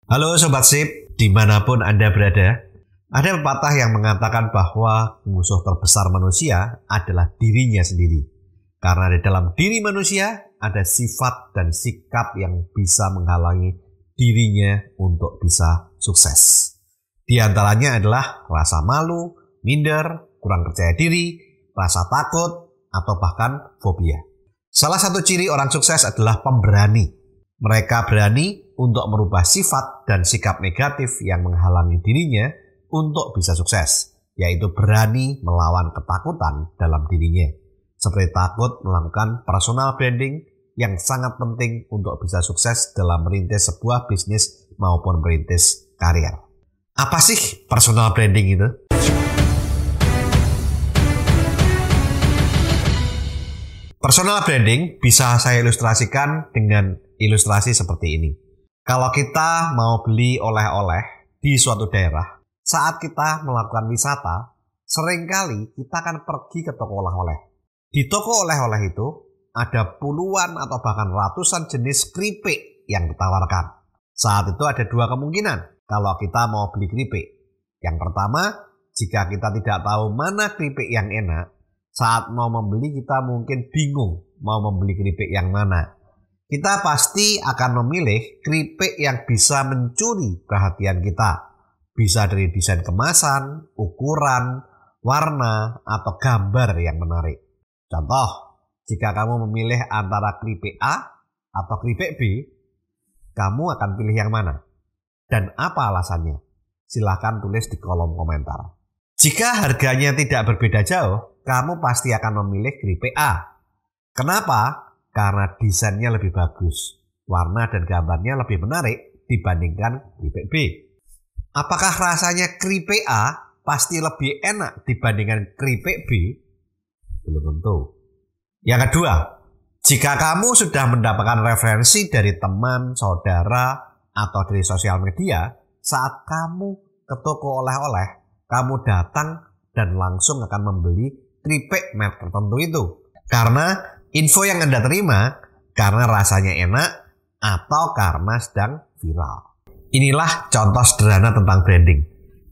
Halo Sobat Sip, dimanapun Anda berada. Ada pepatah yang mengatakan bahwa musuh terbesar manusia adalah dirinya sendiri. Karena di dalam diri manusia ada sifat dan sikap yang bisa menghalangi dirinya untuk bisa sukses. Di antaranya adalah rasa malu, minder, kurang percaya diri, rasa takut, atau bahkan fobia. Salah satu ciri orang sukses adalah pemberani. Mereka berani untuk merubah sifat dan sikap negatif yang menghalangi dirinya untuk bisa sukses, yaitu berani melawan ketakutan dalam dirinya, seperti takut melakukan personal branding yang sangat penting untuk bisa sukses dalam merintis sebuah bisnis maupun merintis karir. Apa sih personal branding itu? Personal branding bisa saya ilustrasikan dengan ilustrasi seperti ini. Kalau kita mau beli oleh-oleh di suatu daerah, saat kita melakukan wisata, seringkali kita akan pergi ke toko oleh-oleh. Di toko oleh-oleh itu ada puluhan atau bahkan ratusan jenis keripik yang ditawarkan. Saat itu ada dua kemungkinan kalau kita mau beli keripik. Yang pertama, jika kita tidak tahu mana keripik yang enak, saat mau membeli kita mungkin bingung mau membeli keripik yang mana. Kita pasti akan memilih keripik yang bisa mencuri perhatian kita. Bisa dari desain kemasan, ukuran, warna, atau gambar yang menarik. Contoh, jika kamu memilih antara keripik A atau keripik B, kamu akan pilih yang mana? Dan apa alasannya? Silahkan tulis di kolom komentar. Jika harganya tidak berbeda jauh, kamu pasti akan memilih keripik A. Kenapa? Karena desainnya lebih bagus, warna dan gambarnya lebih menarik dibandingkan keripik B. Apakah rasanya keripik A pasti lebih enak dibandingkan keripik B? Belum tentu. Yang kedua, jika kamu sudah mendapatkan referensi dari teman, saudara, atau dari sosial media, saat kamu ke toko oleh-oleh, kamu datang dan langsung akan membeli keripik merek tertentu itu. Karena info yang Anda terima karena rasanya enak atau karena sedang viral. Inilah contoh sederhana tentang branding.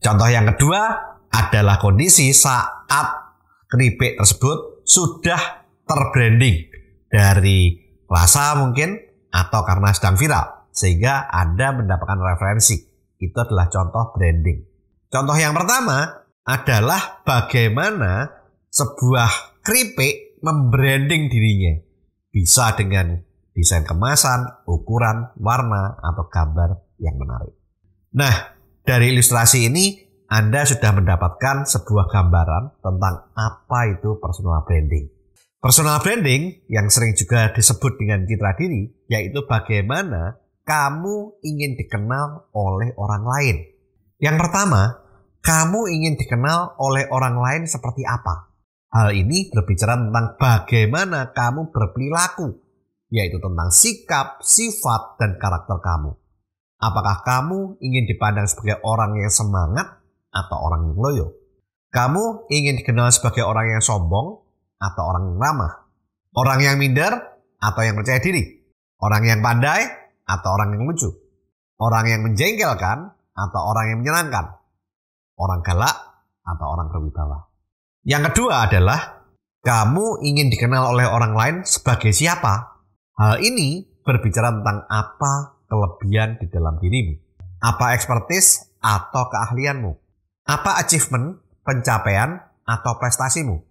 Contoh yang kedua adalah kondisi saat keripik tersebut sudah terbranding dari rasa mungkin atau karena sedang viral sehingga Anda mendapatkan referensi. Itu adalah contoh branding. Contoh yang pertama adalah bagaimana sebuah keripik membranding dirinya. Bisa dengan desain kemasan, ukuran, warna, atau gambar yang menarik. Nah, dari ilustrasi ini Anda sudah mendapatkan sebuah gambaran tentang apa itu personal branding. Personal branding yang sering juga disebut dengan citra diri, yaitu bagaimana kamu ingin dikenal oleh orang lain. Yang pertama, kamu ingin dikenal oleh orang lain seperti apa? Hal ini berbicara tentang bagaimana kamu berperilaku, yaitu tentang sikap, sifat, dan karakter kamu. Apakah kamu ingin dipandang sebagai orang yang semangat atau orang yang loyo? Kamu ingin dikenal sebagai orang yang sombong atau orang yang ramah? Orang yang minder atau yang percaya diri? Orang yang pandai atau orang yang lucu? Orang yang menjengkelkan atau orang yang menyenangkan? Orang galak atau orang berwibawa? Yang kedua adalah kamu ingin dikenal oleh orang lain sebagai siapa? Hal ini berbicara tentang apa kelebihan di dalam dirimu, apa expertise atau keahlianmu, apa achievement, pencapaian atau prestasimu.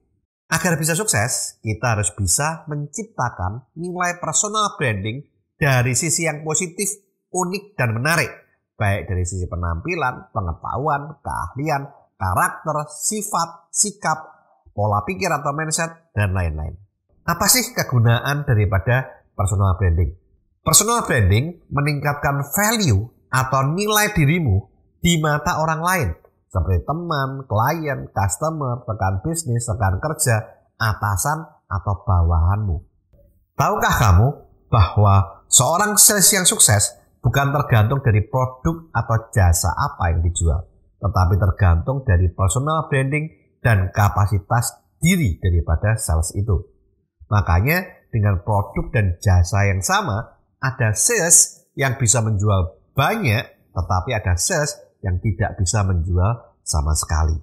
Agar bisa sukses, kita harus bisa menciptakan nilai personal branding dari sisi yang positif, unik, dan menarik, baik dari sisi penampilan, pengetahuan, keahlian, karakter, sifat, sikap, pola pikir atau mindset, dan lain-lain. Apa sih kegunaan daripada personal branding? Personal branding meningkatkan value atau nilai dirimu di mata orang lain, seperti teman, klien, customer, rekan bisnis, rekan kerja, atasan, atau bawahanmu. Tahukah kamu bahwa seorang sales yang sukses bukan tergantung dari produk atau jasa apa yang dijual, tetapi tergantung dari personal branding dan kapasitas diri daripada sales itu. Makanya dengan produk dan jasa yang sama, ada sales yang bisa menjual banyak tetapi ada sales yang tidak bisa menjual sama sekali.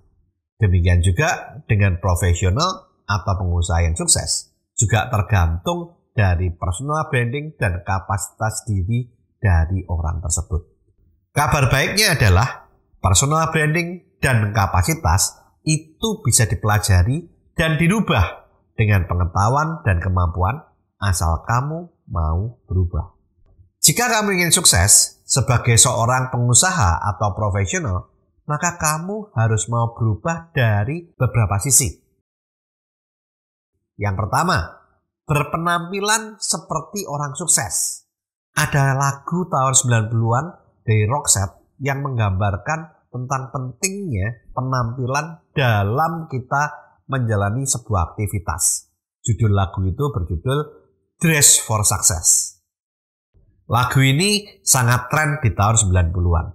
Demikian juga dengan profesional atau pengusaha yang sukses, juga tergantung dari personal branding dan kapasitas diri dari orang tersebut. Kabar baiknya adalah personal branding dan kapasitas itu bisa dipelajari dan dirubah dengan pengetahuan dan kemampuan asal kamu mau berubah. Jika kamu ingin sukses sebagai seorang pengusaha atau profesional, maka kamu harus mau berubah dari beberapa sisi. Yang pertama, berpenampilan seperti orang sukses. Ada lagu tahun 90-an dari Roxette yang menggambarkan tentang pentingnya penampilan dalam kita menjalani sebuah aktivitas. Judul lagu itu berjudul Dress for Success. Lagu ini sangat tren di tahun 90-an.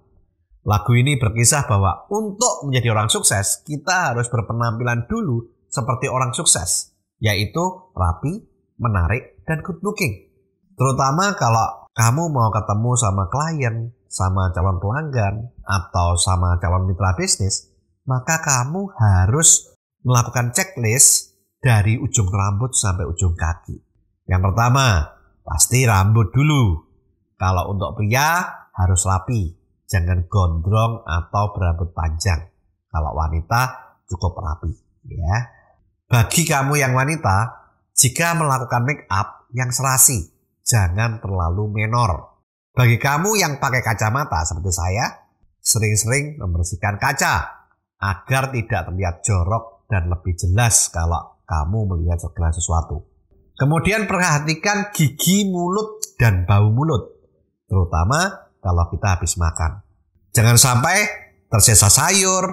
Lagu ini berkisah bahwa untuk menjadi orang sukses, kita harus berpenampilan dulu seperti orang sukses, yaitu rapi, menarik, dan good looking. Terutama kalau kamu mau ketemu sama klien, sama calon pelanggan, atau sama calon mitra bisnis, maka kamu harus melakukan checklist dari ujung rambut sampai ujung kaki. Yang pertama, pasti rambut dulu. Kalau untuk pria harus rapi, jangan gondrong atau berambut panjang. Kalau wanita cukup rapi, ya. Bagi kamu yang wanita, jika melakukan make up yang serasi, jangan terlalu menor. Bagi kamu yang pakai kacamata seperti saya, sering-sering membersihkan kaca agar tidak terlihat jorok dan lebih jelas kalau kamu melihat segala sesuatu. Kemudian perhatikan gigi, mulut, dan bau mulut, terutama kalau kita habis makan. Jangan sampai tersisa sayur,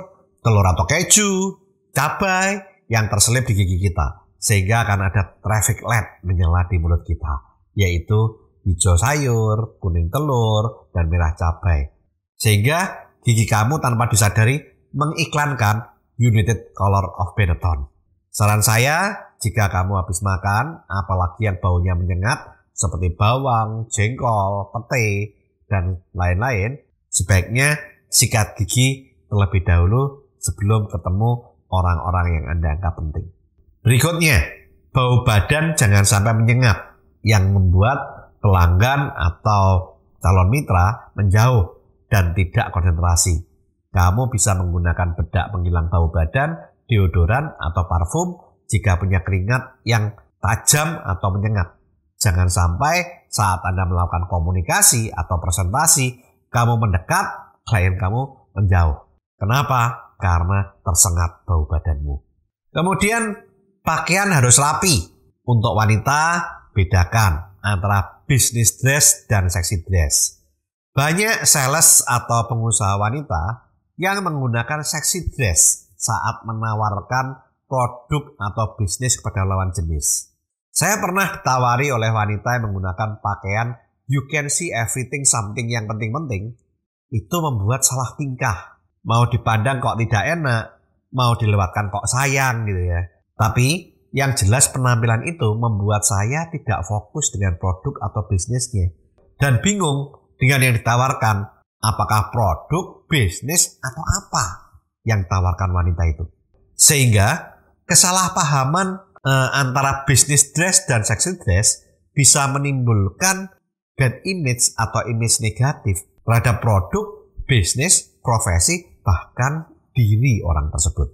telur atau keju, cabai yang terselip di gigi kita, sehingga akan ada traffic light menyala di mulut kita, yaitu hijau sayur, kuning telur, dan merah cabai. Sehingga gigi kamu tanpa disadari mengiklankan United Color of Benetton. Saran saya, jika kamu habis makan, apalagi yang baunya menyengat, seperti bawang, jengkol, pete, dan lain-lain, sebaiknya sikat gigi terlebih dahulu sebelum ketemu orang-orang yang Anda anggap penting. Berikutnya, bau badan jangan sampai menyengat, yang membuat pelanggan atau calon mitra menjauh dan tidak konsentrasi. Kamu bisa menggunakan bedak penghilang bau badan, deodoran, atau parfum jika punya keringat yang tajam atau menyengat. Jangan sampai saat Anda melakukan komunikasi atau presentasi, kamu mendekat, klien kamu menjauh. Kenapa? Karena tersengat bau badanmu. Kemudian, pakaian harus rapi. Untuk wanita, bedakan antara business dress dan sexy dress. Banyak sales atau pengusaha wanita yang menggunakan sexy dress saat menawarkan produk atau bisnis kepada lawan jenis. Saya pernah ditawari oleh wanita yang menggunakan pakaian you can see everything something yang penting-penting. Itu membuat salah tingkah. Mau dipandang kok tidak enak, mau dilewatkan kok sayang gitu ya. Tapi yang jelas penampilan itu membuat saya tidak fokus dengan produk atau bisnisnya. Dan bingung dengan yang ditawarkan, apakah produk, bisnis, atau apa yang ditawarkan wanita itu. Sehingga kesalahpahaman antara business dress dan sexy dress bisa menimbulkan bad image atau image negatif terhadap produk, bisnis, profesi, bahkan diri orang tersebut.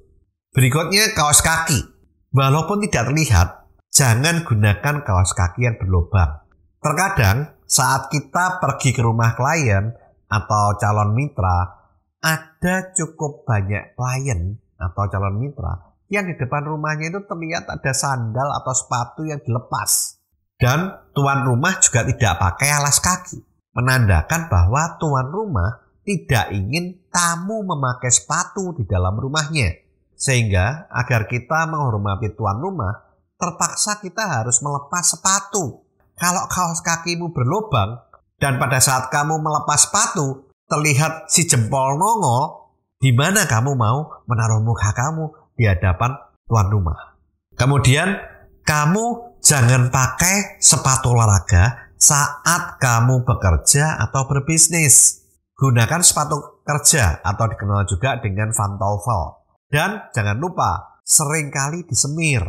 Berikutnya, kaos kaki. Walaupun tidak terlihat, jangan gunakan kaos kaki yang berlubang. Terkadang saat kita pergi ke rumah klien atau calon mitra, ada cukup banyak klien atau calon mitra yang di depan rumahnya itu terlihat ada sandal atau sepatu yang dilepas. Dan tuan rumah juga tidak pakai alas kaki, menandakan bahwa tuan rumah tidak ingin tamu memakai sepatu di dalam rumahnya. Sehingga agar kita menghormati tuan rumah, terpaksa kita harus melepas sepatu. Kalau kaos kakimu berlubang dan pada saat kamu melepas sepatu terlihat si jempol nongol, di mana kamu mau menaruh muka kamu di hadapan tuan rumah. Kemudian kamu jangan pakai sepatu olahraga saat kamu bekerja atau berbisnis. Gunakan sepatu kerja atau dikenal juga dengan pantofel. Dan jangan lupa seringkali disemir.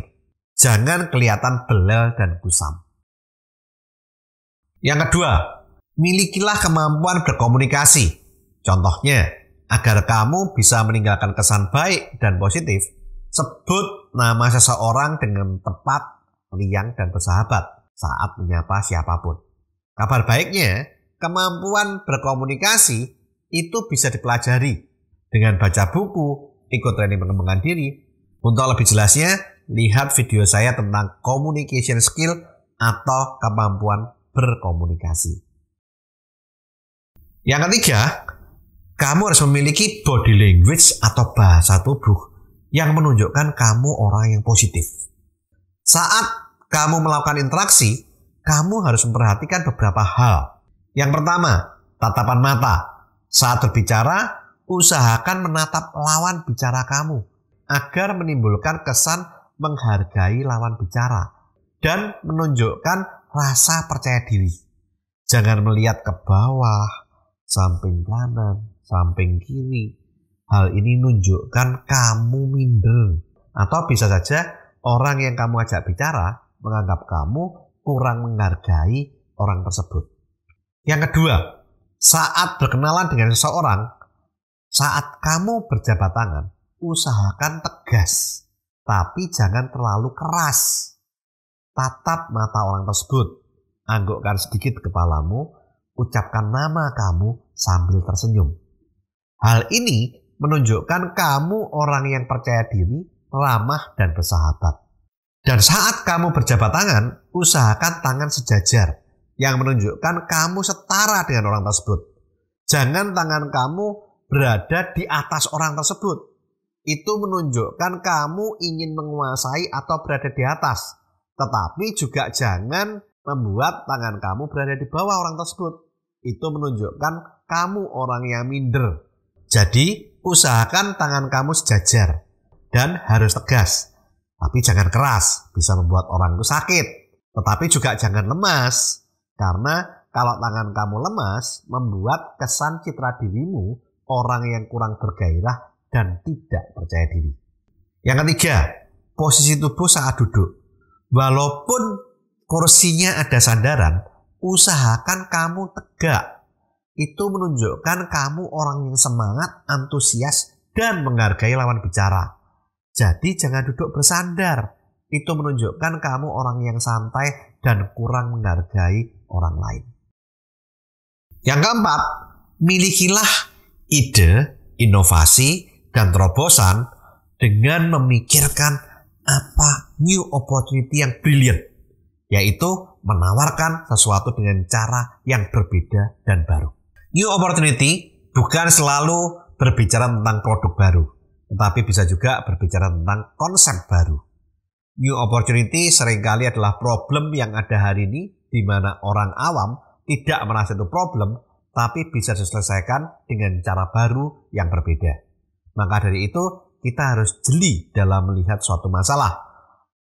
Jangan kelihatan belel dan kusam. Yang kedua, milikilah kemampuan berkomunikasi. Contohnya, agar kamu bisa meninggalkan kesan baik dan positif, sebut nama seseorang dengan tepat, riang, dan bersahabat saat menyapa siapapun. Kabar baiknya, kemampuan berkomunikasi itu bisa dipelajari dengan baca buku, ikut training pengembangan diri. Untuk lebih jelasnya, lihat video saya tentang communication skill atau kemampuan berkomunikasi. Yang ketiga, kamu harus memiliki body language atau bahasa tubuh yang menunjukkan kamu orang yang positif. Saat kamu melakukan interaksi, kamu harus memperhatikan beberapa hal. Yang pertama, tatapan mata. Saat berbicara, usahakan menatap lawan bicara kamu agar menimbulkan kesan menghargai lawan bicara dan menunjukkan rasa percaya diri. Jangan melihat ke bawah, samping kanan, samping kiri. Hal ini menunjukkan kamu minder. Atau bisa saja orang yang kamu ajak bicara menganggap kamu kurang menghargai orang tersebut. Yang kedua, saat berkenalan dengan seseorang, saat kamu berjabat tangan, usahakan tegas, tapi jangan terlalu keras. Tatap mata orang tersebut, anggukkan sedikit kepalamu, ucapkan nama kamu sambil tersenyum. Hal ini menunjukkan kamu orang yang percaya diri, ramah, dan bersahabat. Dan saat kamu berjabat tangan, usahakan tangan sejajar yang menunjukkan kamu setara dengan orang tersebut. Jangan tangan kamu berada di atas orang tersebut. Itu menunjukkan kamu ingin menguasai atau berada di atas. Tetapi juga jangan membuat tangan kamu berada di bawah orang tersebut. Itu menunjukkan kamu orang yang minder. Jadi, usahakan tangan kamu sejajar dan harus tegas. Tapi jangan keras, bisa membuat orang itu sakit. Tetapi juga jangan lemas. Karena kalau tangan kamu lemas, membuat kesan citra dirimu orang yang kurang bergairah dan tidak percaya diri. Yang ketiga, posisi tubuh saat duduk. Walaupun kursinya ada sandaran, usahakan kamu tegak. Itu menunjukkan kamu orang yang semangat, antusias, dan menghargai lawan bicara. Jadi jangan duduk bersandar. Itu menunjukkan kamu orang yang santai dan kurang menghargai orang lain. Yang keempat, milikilah ide, inovasi, dan terobosan dengan memikirkan apa new opportunity yang brilliant, yaitu menawarkan sesuatu dengan cara yang berbeda dan baru. New opportunity bukan selalu berbicara tentang produk baru, tetapi bisa juga berbicara tentang konsep baru. New opportunity seringkali adalah problem yang ada hari ini, di mana orang awam tidak merasa itu problem, tapi bisa diselesaikan dengan cara baru yang berbeda. Maka dari itu, kita harus jeli dalam melihat suatu masalah,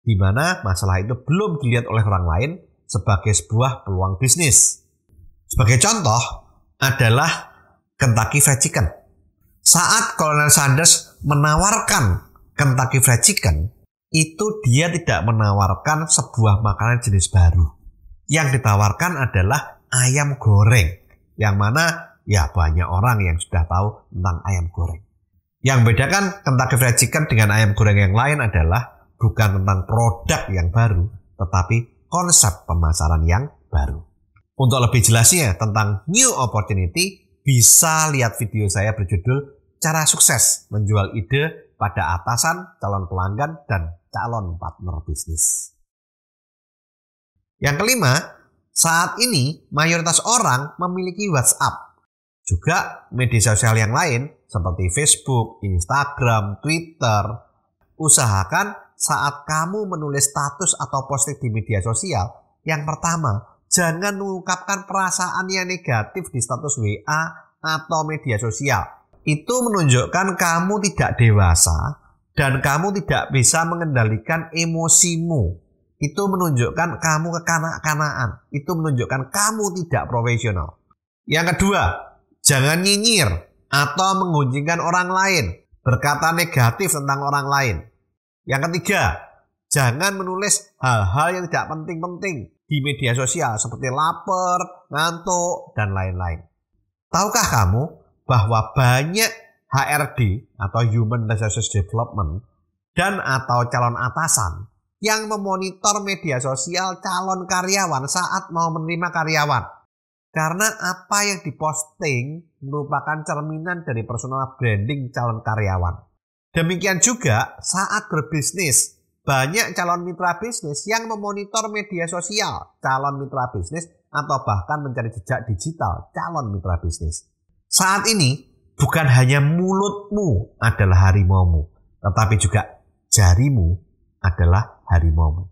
di mana masalah itu belum dilihat oleh orang lain sebagai sebuah peluang bisnis. Sebagai contoh adalah Kentucky Fried Chicken. Saat Colonel Sanders menawarkan Kentucky Fried Chicken, itu dia tidak menawarkan sebuah makanan jenis baru. Yang ditawarkan adalah ayam goreng, yang mana ya banyak orang yang sudah tahu tentang ayam goreng. Yang membedakan Kentucky Fried Chicken dengan ayam goreng yang lain adalah bukan tentang produk yang baru, tetapi konsep pemasaran yang baru. Untuk lebih jelasnya tentang new opportunity, bisa lihat video saya berjudul Cara Sukses Menjual Ide pada Atasan, Calon Pelanggan, dan Calon Partner Bisnis. Yang kelima, saat ini mayoritas orang memiliki WhatsApp. Juga media sosial yang lain seperti Facebook, Instagram, Twitter. Usahakan saat kamu menulis status atau posting di media sosial, yang pertama, jangan mengungkapkan perasaan yang negatif di status WA atau media sosial. Itu menunjukkan kamu tidak dewasa dan kamu tidak bisa mengendalikan emosimu. Itu menunjukkan kamu kekanak-kanaan. Itu menunjukkan kamu tidak profesional. Yang kedua, Jangan nyinyir atau menggunjingkan orang lain, berkata negatif tentang orang lain. Yang ketiga, jangan menulis hal-hal yang tidak penting-penting di media sosial seperti lapar, ngantuk, dan lain-lain. Tahukah kamu bahwa banyak HRD atau Human Resources Development dan atau calon atasan yang memonitor media sosial calon karyawan saat mau menerima karyawan? Karena apa yang diposting merupakan cerminan dari personal branding calon karyawan. Demikian juga saat berbisnis, banyak calon mitra bisnis yang memonitor media sosial calon mitra bisnis atau bahkan mencari jejak digital calon mitra bisnis. Saat ini bukan hanya mulutmu adalah harimaumu, tetapi juga jarimu adalah harimaumu.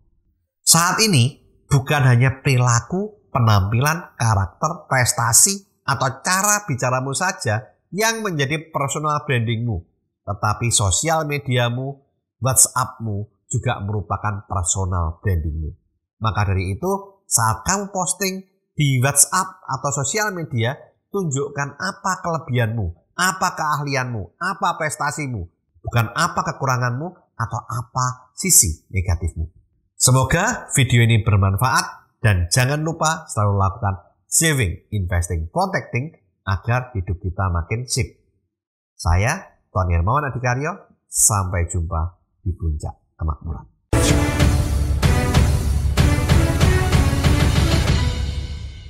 Saat ini bukan hanya perilaku, penampilan, karakter, prestasi, atau cara bicaramu saja yang menjadi personal brandingmu, tetapi sosial mediamu, WhatsAppmu juga merupakan personal brandingmu. Maka dari itu, saat kamu posting di WhatsApp atau sosial media, tunjukkan apa kelebihanmu, apa keahlianmu, apa prestasimu, bukan apa kekuranganmu atau apa sisi negatifmu. Semoga video ini bermanfaat dan jangan lupa selalu lakukan saving, investing, protecting agar hidup kita makin sip. Saya Tony Hermawan Adikaryo, sampai jumpa di puncak kemakmuran.